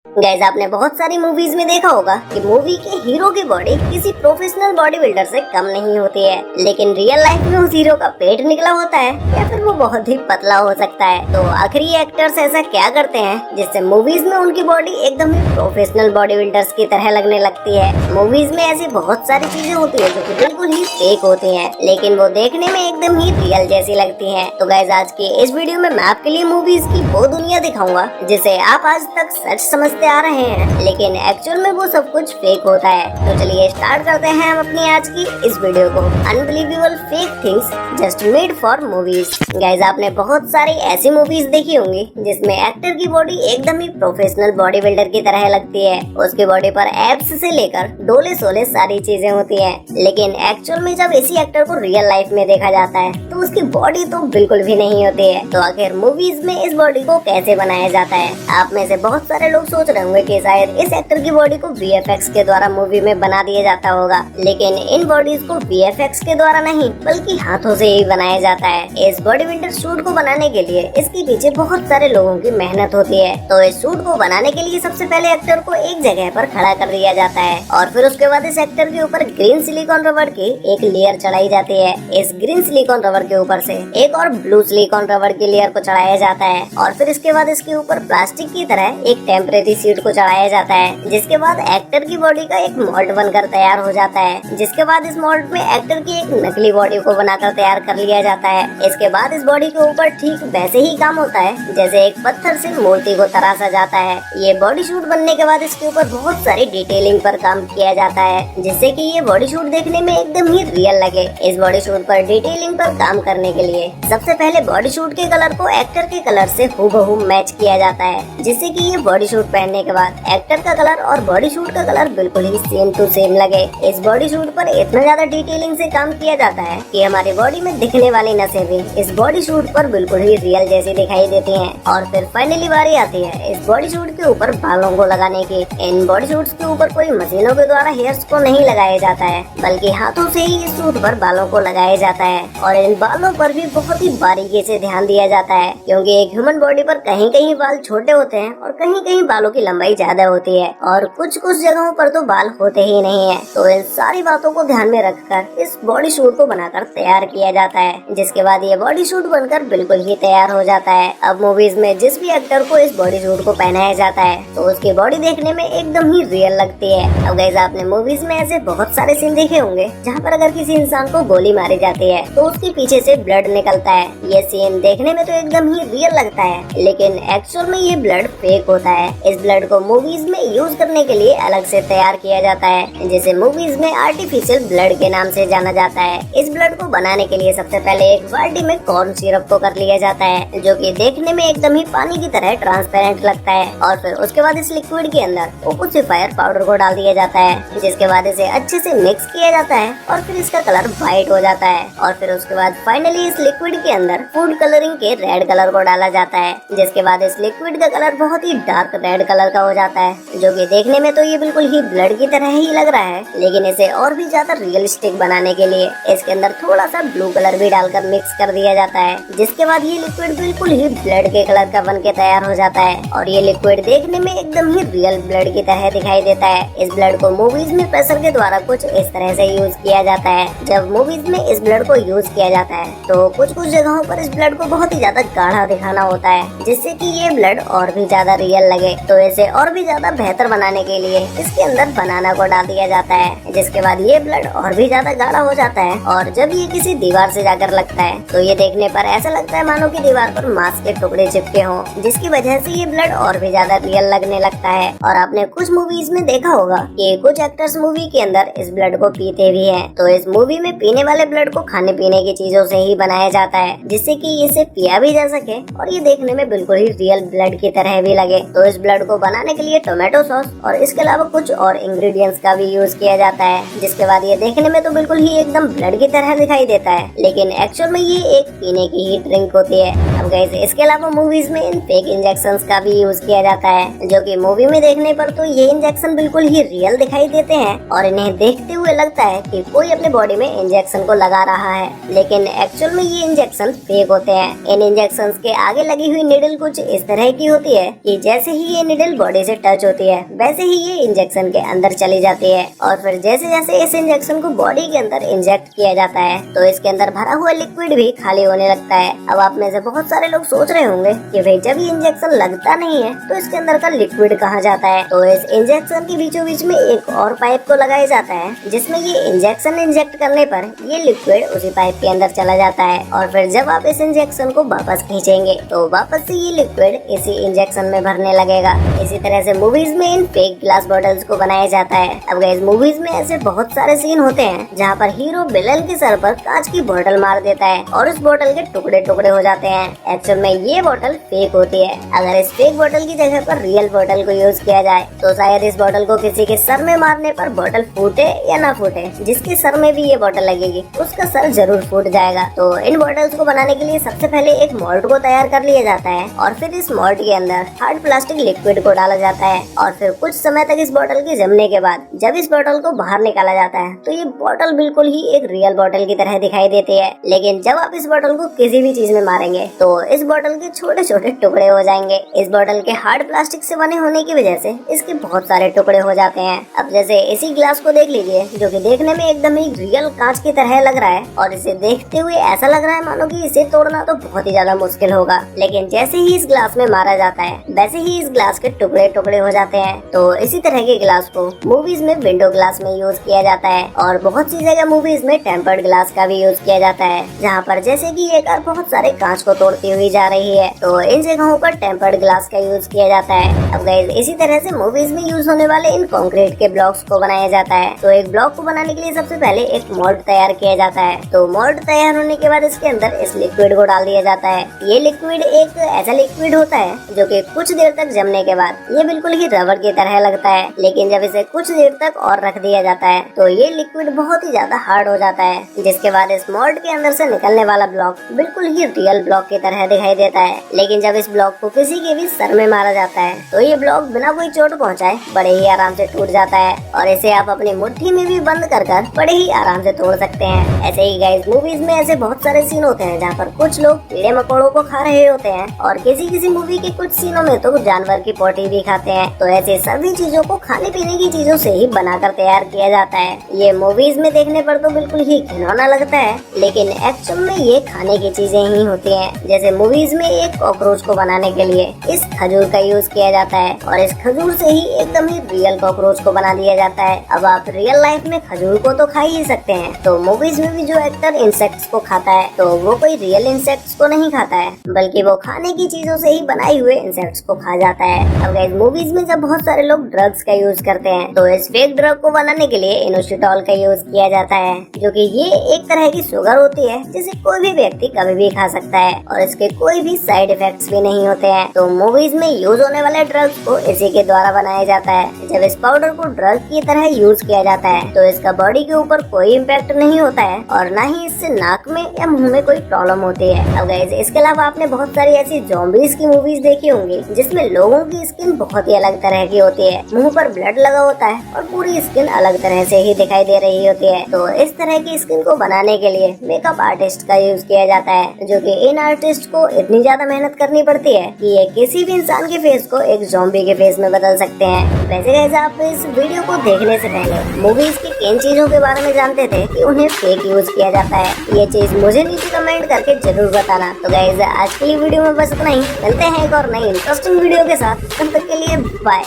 Guys आपने बहुत सारी मूवीज में देखा होगा कि मूवी के हीरो की बॉडी किसी प्रोफेशनल बॉडी बिल्डर से कम नहीं होती है, लेकिन रियल लाइफ में उस हीरो का पेट निकला होता है या फिर वो बहुत ही पतला हो सकता है। तो आखिर ये एक्टर्स ऐसा क्या करते हैं जिससे मूवीज में उनकी बॉडी एकदम ही प्रोफेशनल बॉडी बिल्डर्स की तरह लगने लगती है। मूवीज में ऐसी बहुत सारी चीजें होती है जो कि बिल्कुल ही फेक होती है, लेकिन वो देखने में एकदम ही रियल जैसी लगती है। तो गाइस आज की इस वीडियो में मैं आपके लिए मूवीज की वो दुनिया दिखाऊंगा जिसे आप आज तक सच समझते आ रहे हैं, लेकिन एक्चुअल में वो सब कुछ फेक होता है। तो चलिए स्टार्ट करते हैं हम अपनी आज की इस वीडियो को, unbelievable fake things just made for movies. Guys आपने बहुत सारी ऐसी मूवीज देखी होंगी जिसमें एक्टर की बॉडी एकदम ही प्रोफेशनल बॉडी बिल्डर की तरह लगती है। उसकी बॉडी पर एब्स से लेकर डोले सोले सारी चीजें होती है, लेकिन एक्चुअल में जब इसी एक्टर को रियल लाइफ में देखा जाता है तो उसकी बॉडी तो बिल्कुल भी नहीं होती है। तो आखिर मूवीज में इस बॉडी को कैसे बनाया जाता है? आप में से बहुत सारे लोग सोच रहे होंगे कि शायद इस एक्टर की बॉडी को VFX के द्वारा मूवी में बना दिया जाता होगा, लेकिन इन बॉडीज को VFX के द्वारा नहीं बल्कि हाथों से ही बनाया जाता है। इस बॉडी बिल्डर सूट को बनाने के लिए इसके पीछे बहुत सारे लोगों की मेहनत होती है। तो इस सूट को बनाने के लिए सबसे पहले एक्टर को एक जगह पर खड़ा कर दिया जाता है और फिर उसके बाद इस एक्टर के ऊपर ग्रीन सिलिकॉन रबर की एक लेयर चढ़ाई जाती है। इस ग्रीन सिलिकॉन रबर के ऊपर से एक और ब्लू सिलिकॉन रबर की लेयर को चढ़ाया जाता है और फिर इसके बाद इसके ऊपर प्लास्टिक की तरह एक टेम्परेरी शीट को चढ़ाया जाता है, जिसके बाद एक्टर की बॉडी का एक मोल्ड बनकर तैयार हो जाता है। जिसके बाद इस मोल्ड में एक्टर की एक नकली बॉडी को बनाकर तैयार कर लिया जाता है। इसके बाद इस बॉडी के ऊपर ठीक वैसे ही काम होता है जैसे एक पत्थर से मूर्ति को तराशा जाता है। ये बॉडी शूट बनने के बाद इसके ऊपर बहुत सारी डिटेलिंग पर काम किया जाता है, जिससे कि ये बॉडी शूट देखने में एकदम ही रियल लगे। इस बॉडी शूट पर डिटेलिंग पर काम करने के लिए सबसे पहले बॉडी शूट के कलर को एक्टर के कलर से हूबहू मैच किया जाता है, जिससे कि ये बॉडी शूट पहनने के बाद एक्टर का कलर और बॉडी शूट का कलर बिल्कुल ही सेम टू सेम लगे। इस बॉडी शूट पर इतना ज्यादा डिटेलिंग से काम किया जाता है कि हमारी बॉडी में दिखने वाली नसें भी इस बॉडी शूट पर बिल्कुल ही रियल जैसी दिखाई देती हैं। और फिर फाइनली बारी आती है इस बॉडी शूट के ऊपर बालों को लगाने की। इन बॉडी शूट्स के ऊपर कोई मशीनों के द्वारा हेयर्स को नहीं लगाया जाता है, बल्कि हाथों से ही इस सूट पर बालों को लगाया जाता है। और इन बालों पर भी बहुत ही बारीकी से ध्यान दिया जाता है, क्योंकि एक ह्यूमन बॉडी पर कहीं कहीं बाल छोटे होते हैं और कहीं कहीं बालों की लंबाई ज्यादा होती है और कुछ कुछ जगहों पर तो बाल होते ही नहीं है। तो इन सारी बातों को ध्यान में रखकर इस बॉडी शूट को बनाकर तैयार किया जाता है, जिसके बाद ये बॉडी शूट बनकर बिल्कुल ही तैयार हो जाता है। अब मूवीज में जिस भी एक्टर को इस बॉडी शूट को पहनाया जाता है तो उसकी बॉडी देखने में एकदम ही रियल लगती है। अब गाइस आपने मूवीज में ऐसे बहुत सारे सीन देखे होंगे जहाँ पर अगर किसी इंसान को गोली मारी जाती है तो उसके पीछे से ब्लड निकलता है। ये सीन देखने में तो एकदम ही रियल लगता है, लेकिन एक्चुअल में ये ब्लड फेक होता है। इस ब्लड को मूवीज में यूज करने के लिए अलग से तैयार किया जाता है, जिसे मूवीज में आर्टिफिशियल ब्लड के नाम से जाना जाता है। इस ब्लड को बनाने के लिए सबसे पहले एक बाल्टी में कॉर्न सिरप को कर लिया जाता है, जो कि देखने में एकदम ही पानी की तरह ट्रांसपेरेंट लगता है। और फिर उसके बाद इस लिक्विड के अंदर ओपुसिफायर पाउडर को डाल दिया जाता है, जिसके बाद इसे अच्छे से मिक्स किया जाता है और फिर इसका कलर व्हाइट हो जाता है। और फिर उसके बाद फाइनली इस लिक्विड के अंदर फूड कलरिंग के रेड कलर को डाला जाता है, जिसके बाद इस लिक्विड का कलर बहुत ही डार्क रेड कलर का हो जाता है, जो कि देखने में तो ये बिल्कुल ही ब्लड की तरह ही लग रहा है, लेकिन इसे और भी ज्यादा रियलिस्टिक बनाने के लिए इसके अंदर थोड़ा सा ब्लू कलर भी डालकर मिक्स कर दिया जाता है। जिसके बाद ये लिक्विड बिल्कुल ही ब्लड के कलर का बनके तैयार हो जाता है और ये लिक्विड देखने में एकदम ही रियल ब्लड की तरह दिखाई देता है। इस ब्लड को मूवीज में प्रेशर के द्वारा कुछ इस तरह से यूज किया जाता है। जब मूवीज में इस ब्लड को यूज किया जाता है तो कुछ कुछ जगहों पर इस ब्लड को बहुत ही ज्यादा गाढ़ा दिखाना होता है, जिससे कि ये ब्लड और भी ज्यादा रियल लगे। तो इसे और भी ज्यादा बेहतर बनाने के लिए इसके अंदर बनाना को डाल दिया जाता है, जिसके बाद ये ब्लड और भी ज्यादा गाढ़ा हो जाता है। और जब ये किसी दीवार से जाकर लगता है तो ये देखने पर ऐसा लगता है मानो कि दीवार पर मांस के टुकड़े चिपके हों, जिसकी वजह से ये ब्लड और भी ज्यादा रियल लगने लगता है। और आपने कुछ मूवीज में देखा होगा कि कुछ एक्टर्स मूवी के अंदर इस ब्लड को पीते भी हैं। तो इस मूवी में पीने वाले ब्लड को खाने पीने की चीजों से ही बनाया जाता है, जिससे कि इसे पिया भी जा सके और ये देखने में बिल्कुल ही रियल ब्लड की तरह भी लगे। तो इस ब्लड को बनाने के लिए टोमेटो सॉस और इसके अलावा कुछ और इंग्रेडिएंट्स का भी यूज किया जाता है, जिसके बाद ये देखने में तो बिल्कुल ही एकदम ब्लड की तरह दिखाई देता है, लेकिन एक्चुअल में ये एक पीने की ही ड्रिंक होती है। अब अब गाइस इसके अलावा मूवीज में इन फेक इंजेक्शंस का भी यूज किया जाता है, जो कि मूवी में देखने पर तो ये इंजेक्शन बिल्कुल ही रियल दिखाई देते हैं और इन्हें देखते हुए लगता है कि कोई अपने बॉडी में इंजेक्शन को लगा रहा है, लेकिन एक्चुअल में ये इंजेक्शन फेक होते हैं। इन इंजेक्शन के आगे लगी हुई निडल कुछ इस तरह की होती है कि जैसे ही ये निडल बॉडी से टच होती है वैसे ही ये इंजेक्शन के अंदर चली जाती है और फिर जैसे जैसे इस इंजेक्शन को बॉडी के अंदर इंजेक्ट किया जाता है तो इसके अंदर भरा हुआ लिक्विड भी खाली होने लगता है। अब आप में से बहुत सारे लोग सोच रहे होंगे कि भाई जब ये इंजेक्शन लगता नहीं है तो इसके अंदर का लिक्विड कहाँ जाता है। तो इस इंजेक्शन के बीचों बीच में एक और पाइप को लगाया जाता है जिसमें ये इंजेक्शन इंजेक्ट करने पर ये लिक्विड उसी पाइप के अंदर चला जाता है और फिर जब आप इस इंजेक्शन को वापस खींचेंगे तो वापस से ये लिक्विड इसी इंजेक्शन में भरने लगेगा। इसी तरह से मूवीज में इन फेक ग्लास बॉटल्स को बनाया जाता है। अब गाइस मूवीज में ऐसे बहुत सारे सीन होते हैं जहाँ पर हीरो विलन के सर पर कांच की बोतल मार देता है और उस बोतल के टुकड़े टुकड़े हो जाते हैं। एक्चुअल में ये बोतल फेक होती है। अगर इस फेक बोतल की जगह पर रियल बोतल को यूज किया जाए तो शायद इस बोतल को किसी के सर में मारने पर बोतल फूटे या ना फूटे, जिसके सर में भी ये बोतल लगेगी उसका सर जरूर फूट जाएगा। तो इन बोतल्स को बनाने के लिए सबसे पहले एक मोल्ड को तैयार कर लिया जाता है और फिर इस मोल्ड के अंदर हार्ड प्लास्टिक लिक्विड को डाला जाता है और फिर कुछ समय तक इस बोतल के जमने के बाद जब इस बोतल को बाहर निकाला जाता है तो ये बोतल बिल्कुल ही एक रियल बोतल की तरह दिखाई देती है। लेकिन जब आप इस बोतल को किसी भी चीज में मारेंगे तो इस बोतल के छोटे छोटे टुकड़े हो जाएंगे। इस बोतल के हार्ड प्लास्टिक से बने होने की वजह से इसके बहुत सारे टुकड़े हो जाते हैं। अब जैसे इसी ग्लास को देख लीजिए जो कि देखने में एकदम ही रियल कांच की तरह लग रहा है और इसे देखते हुए ऐसा लग रहा है मानो कि इसे तोड़ना तो बहुत ही ज्यादा मुश्किल होगा, लेकिन जैसे ही इस ग्लास में मारा जाता है वैसे ही इस ग्लास के टुकड़े टुकड़े हो जाते हैं। तो इसी तरह के ग्लास को मूवीज में विंडो ग्लास में यूज किया जाता है और बहुत सी जगह मूवीज में टेम्पर्ड ग्लास का भी यूज किया जाता है, जहाँ पर जैसे कि ये कार बहुत सारे कांच को तोड़ती हुई जा रही है तो इन जगहों पर टेम्पर्ड ग्लास का यूज किया जाता है। अब गाइस इसी तरह से मूवीज में यूज होने वाले इन कंक्रीट के ब्लॉक्स को बनाया जाता है। तो एक ब्लॉक को बनाने के लिए सबसे पहले एक मोल्ड तैयार किया जाता है। तो मोल्ड तैयार होने के बाद इसके अंदर इस लिक्विड को डाल दिया जाता है। ये लिक्विड एक ऐसा लिक्विड होता है जो कि कुछ देर तक जमने के बाद ये बिल्कुल ही रबर की तरह लगता है, लेकिन जब इसे कुछ देर तक और रख दिया जाता है तो ये लिक्विड बहुत ही ज्यादा हार्ड हो जाता है, जिसके बाद इस मोल्ड के अंदर से निकलने वाला ब्लॉक बिल्कुल ही रियल ब्लॉक की तरह दिखाई देता है। लेकिन जब इस ब्लॉक को किसी के भी सर में मारा जाता है तो ये ब्लॉक बिना कोई चोट पहुंचाए बड़े ही आराम से टूट जाता है और इसे आप अपनी मुट्ठी में भी बंद कर बड़े ही आराम से तोड़ सकते हैं। ऐसे ही गाइस मूवीज में ऐसे बहुत सारे सीन होते हैं जहाँ पर कुछ लोग कीड़े मकोड़ों को खा रहे होते हैं और किसी किसी मूवी के कुछ सीनों में तो जानवर की पोटी भी खाते हैं। तो ऐसे सभी चीजों को खाने पीने की चीजों से ही बनाकर तैयार किया जाता है। ये मूवीज में देखने पर तो बिल्कुल ही घिनौना लगता है, लेकिन एक्चुअल में ये खाने की चीजें ही होती हैं। जैसे मूवीज में एक कॉकरोच को बनाने के लिए इस खजूर का यूज किया जाता है और इस खजूर से ही एकदम ही रियल कॉकरोच को बना दिया जाता है। अब आप रियल लाइफ में खजूर को तो खा ही सकते हैं, तो मूवीज में भी जो एक्टर इंसेक्ट्स को खाता है तो वो कोई रियल इंसेक्ट्स को नहीं खाता है, बल्कि वो खाने की चीजों से ही बनाए हुए इंसेक्ट्स को खा जाता है। अब गाइस मूवीज में जब बहुत सारे लोग ड्रग्स का यूज करते हैं तो इस फेक ड्रग को बनाने के लिए इनोसिटॉल का यूज किया जाता है, जो कि ये एक तरह की शुगर होती है जिसे कोई भी व्यक्ति कभी भी खा सकता है और इसके कोई भी साइड इफेक्ट्स भी नहीं होते हैं। तो मूवीज में यूज होने वाले ड्रग्स को इसी के द्वारा बनाया जाता है। जब इस पाउडर को ड्रग की तरह यूज किया जाता है तो इसका बॉडी के ऊपर कोई इम्पैक्ट नहीं होता है और न ही इससे नाक में या मुंह में कोई प्रॉब्लम होती है। अब गाइस इसके अलावा आपने बहुत सारी ऐसी ज़ॉम्बीज की मूवीज देखी होंगी जिसमें लोगों की स्किन बहुत ही अलग तरह की होती है, मुंह पर ब्लड लगा होता है और पूरी स्किन अलग तरह से ही दिखाई दे रही होती है। तो इस तरह की स्किन को बनाने के लिए मेकअप आर्टिस्ट का यूज किया जाता है, जो कि इन आर्टिस्ट को इतनी ज्यादा मेहनत करनी पड़ती है कि ये किसी भी इंसान के फेस को एक ज़ॉम्बी के फेस में बदल सकते हैं। वैसे गाइस आप इस वीडियो को देखने से पहले मूवीज की किन चीजों के बारे में जानते थे कि उन्हें फेक यूज किया जाता है? ये चीज मुझे नीचे कमेंट करके जरूर बताना। तो गाइस आज की वीडियो में बस इतना ही, मिलते हैं एक और नई इंटरेस्टिंग वीडियो के साथ, तब तक के लिए बाय।